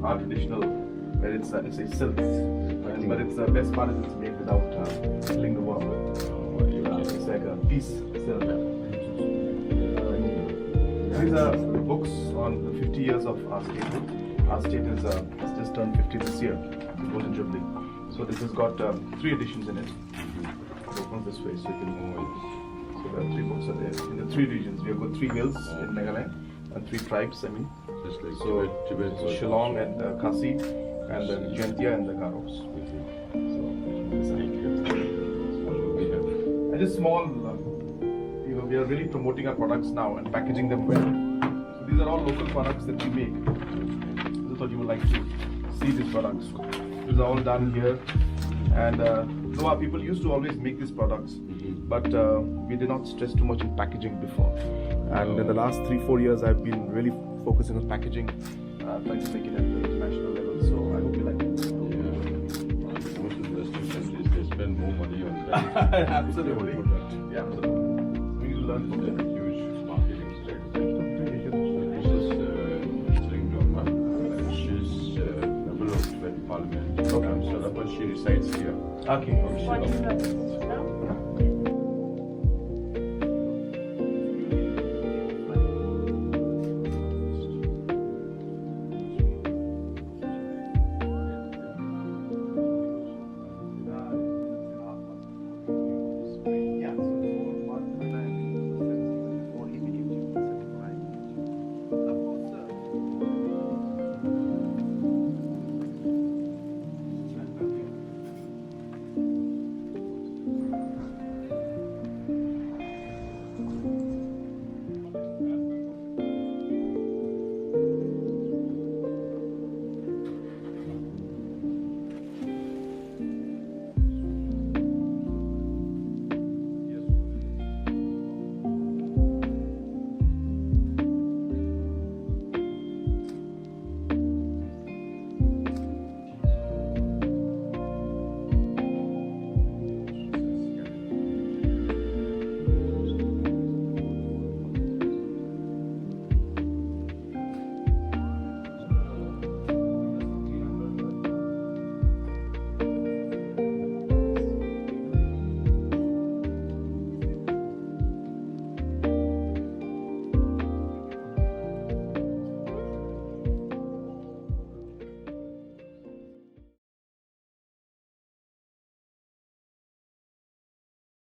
Our traditional, where it's a silk, but it's the best part is it's made without killing the worm. It's like a piece silk. These are books on the 50 years of our state. Our state is has just turned 50 this year, Golden Jubilee. So this has got 3 editions in it. It opens this way, so you can move it. So the 3 books are there in the 3 regions. We have got 3 hills in Megalaya and 3 tribes. I mean. Just like So Tibettv, Shillong and Khasi and the Jaintia and the Garos. So and just small, we are really promoting our products now and packaging them well. So these are all local products that we make. I thought you would like to see these products. These are all done here, and though our people used to always make these products, but we did not stress too much in packaging before. And in the last 3-4 years, I've been really focusing on packaging, trying to make it at the international level. So I hope you like it. Most of the Western countries, they spend more money on that. Absolutely. Yeah, absolutely. We need to learn from them. Huge marketing strategy. This is Sangma. She's a member of Tibettv Parliament. Okay. So she resides here. Okay. What is that?